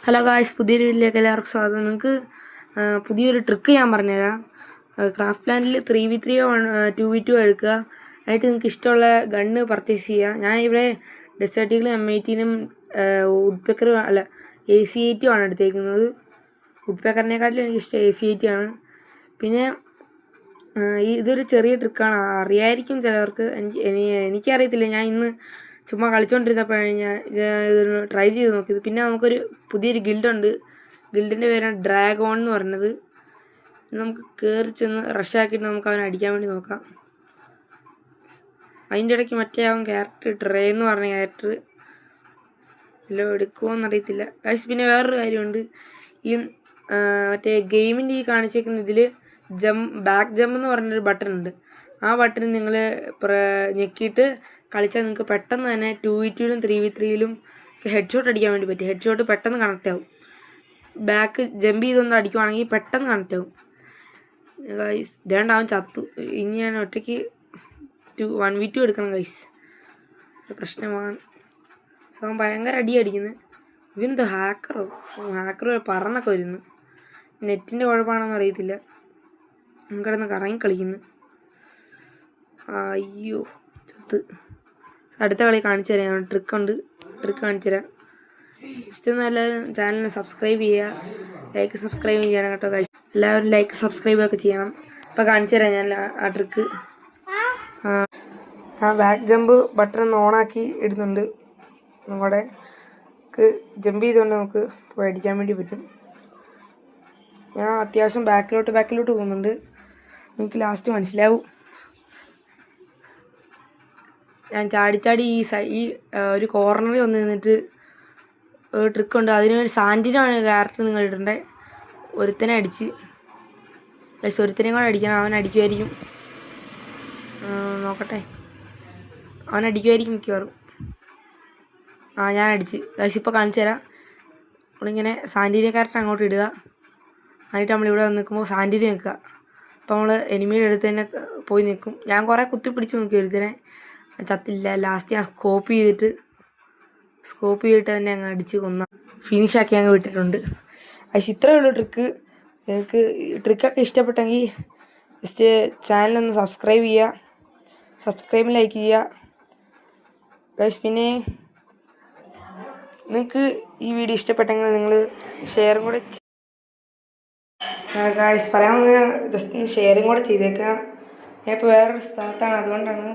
Hello guys, പുതിയൊരു വീഡിയോയിലേക്ക് എല്ലാവർക്കും സ്വാഗതം. നിങ്ങൾക്ക് പുതിയൊരു ട്രിക്ക് ഞാൻ പറഞ്ഞുതരാം. ക്രാഫ്റ്റ് ലാൻഡിൽ 3v3 2v2 എടുക്കുക. എന്നിട്ട് നിങ്ങൾക്ക് ഇഷ്ടമുള്ള ഗണ്ണ് പർച്ചേസ് ചെയ്യുക. ഞാനിവിടെ ഡെസേർട്ടികളും M18-നും വുഡ്പെക്കറും അല്ല AC-8 ആണ് എടുത്തേക്കുന്നത്. വുഡ്പെക്കറിനെക്കാട്ടിലും എനിക്കിഷ്ടം AC-8 ആണ്. പിന്നെ ഇതൊരു ചെറിയ ട്രിക്കാണ്, അറിയായിരിക്കും ചിലവർക്ക്. എനിക്കറിയത്തില്ല. ഞാൻ ഇന്ന് ചുമ്മാ കളിച്ചുകൊണ്ടിരുന്നപ്പോഴാണ് ഞാൻ ഇതൊന്ന് ട്രൈ ചെയ്ത് നോക്കിയത്. പിന്നെ നമുക്കൊരു പുതിയൊരു ഗിൽഡുണ്ട്. ഗിൽഡിൻ്റെ പേരാണ് ഡ്രാഗോൺ എന്ന് പറയുന്നത്. നമുക്ക് കയറി ചെന്ന് റഷാക്കിയിട്ട് നമുക്ക് അവനെ അടിക്കാൻ വേണ്ടി നോക്കാം. അതിൻ്റെ ഇടയ്ക്ക് മറ്റേ അവൻ ക്യാരക്ടർ ട്രേ എന്ന് പറഞ്ഞ ക്യാരക്ടർ എല്ലാം എടുക്കുമോയെന്നറിയത്തില്ല. പിന്നെ വേറൊരു കാര്യമുണ്ട്. ഈ മറ്റേ ഗെയിമിൻ്റെ ഈ കാണിച്ചേക്കുന്ന ഇതിൽ ബാക്ക് ജമ്പ് എന്ന് പറഞ്ഞൊരു ബട്ടൺ ഉണ്ട്. ആ ബട്ടൺ നിങ്ങൾ ഞെക്കിയിട്ട് കളിച്ചാൽ നിങ്ങൾക്ക് പെട്ടെന്ന് തന്നെ 2v2-ലും 3v3-ലും ഹെഡ് ഷോട്ട് അടിക്കാൻ വേണ്ടി പറ്റും. ഹെഡ് ഷോട്ട് പെട്ടെന്ന് കണക്റ്റ് ആവും. ബാക്ക് ജമ്പ് ചെയ്തൊന്ന് അടിക്കുവാണെങ്കിൽ പെട്ടെന്ന് കണക്റ്റ് ആവും. ഗൈസ് ഇതേണ്ട അവൻ ചത്തു. ഇനി ഞാൻ ഒറ്റയ്ക്ക് 1v2 എടുക്കണം ഗൈസ്. പ്രശ്നമാണ്. സോ അവൻ ഭയങ്കര അടിക്കുന്നത്. ഇവനെന്ത് ഹാക്കറോ പറന്നൊക്കെ വരുന്നു. നെറ്റിൻ്റെ കുഴപ്പമാണെന്ന് അറിയത്തില്ല. കിടന്ന് കറങ്ങി കളിക്കുന്നു. അയ്യോ ചത്ത്. അടുത്ത കളി കാണിച്ചു തരാം. ട്രിക്ക് കാണിച്ചു തരാം. ഇഷ്ടം എല്ലാവരും ചാനലിന് സബ്സ്ക്രൈബ് ചെയ്യുക, ലൈക്ക് സബ്സ്ക്രൈബ് ചെയ്യണം കേട്ടോ ഗൈസ്. എല്ലാവരും ലൈക്ക് സബ്സ്ക്രൈബ് ഒക്കെ ചെയ്യണം. അപ്പോൾ കാണിച്ചു തരാം ഞാൻ ആ ട്രിക്ക്. ആ ബാക്ക് ജമ്പ് ബട്ടൺ ഒന്ന് ഓണാക്കി ഇടുന്നുണ്ട്. നമ്മുടെ ജമ്പ് ചെയ്തുകൊണ്ട് നമുക്ക് അടിക്കാൻ വേണ്ടി പറ്റും. ഞാൻ അത്യാവശ്യം ബാക്കിലോട്ട് പോകുന്നുണ്ട്. എനിക്ക് ലാസ്റ്റ് മനസ്സിലാവും. ഞാൻ ചാടി ഈ ഒരു കോർണറിൽ വന്ന് നിന്നിട്ട് ഒരു ട്രിക്കുണ്ട്. അതിനൊരു സാൻഡിനാണ് ക്യാരക്ടർ നിങ്ങൾ ഇടേണ്ടത്. ഒരുത്തനെ അടിച്ച് ഒരുത്തനെയും കൂടെ അടിക്കണം. അവൻ അടിക്കുമായിരിക്കും. നോക്കട്ടെ, അവൻ അടിക്കുമായിരിക്കും മിക്കവാറും. ഞാൻ അടിച്ച്. ഇപ്പോൾ കാണിച്ചു തരാം. നമ്മളിങ്ങനെ സാൻഡിനെ ക്യാരക്ടർ അങ്ങോട്ട് ഇടുക. എന്നിട്ട് നമ്മളിവിടെ വന്ന് നിൽക്കുമ്പോൾ സാൻഡിന് നിൽക്കുക. അപ്പോൾ നമ്മൾ എനിമിയുടെ അടുത്ത് തന്നെ പോയി നിൽക്കും. ഞാൻ കുറേ കുത്തി പിടിച്ച് നോക്കി ഒരുത്തനെ, ചത്തില്ല. ലാസ്റ്റ് ഞാൻ സ്കോപ്പ് ചെയ്തിട്ട് തന്നെ അങ്ങ് അടിച്ച് ഫിനിഷാക്കി അങ്ങ് വിട്ടിട്ടുണ്ട്. ഇത്രയേ ഉള്ളൂ ട്രിക്ക്. നിങ്ങൾക്ക് ട്രിക്കൊക്കെ ഇഷ്ടപ്പെട്ടെങ്കിൽ ജസ്റ്റ് ചാനലൊന്ന് സബ്സ്ക്രൈബ് ചെയ്യുക, സബ്സ്ക്രൈബ് ലൈക്ക് ചെയ്യുക ഗൈസ്. പിന്നെ നിങ്ങൾക്ക് ഈ വീഡിയോ ഇഷ്ടപ്പെട്ടെങ്കിൽ നിങ്ങൾ ഷെയറും കൂടെ ഗൈസ് പറയാൻ ജസ്റ്റ് ഒന്ന് ഷെയറും കൂടെ ചെയ്തേക്കുക. ഞാൻ ഇപ്പോൾ വേറൊരു സ്ഥലത്താണ്, അതുകൊണ്ടാണ്.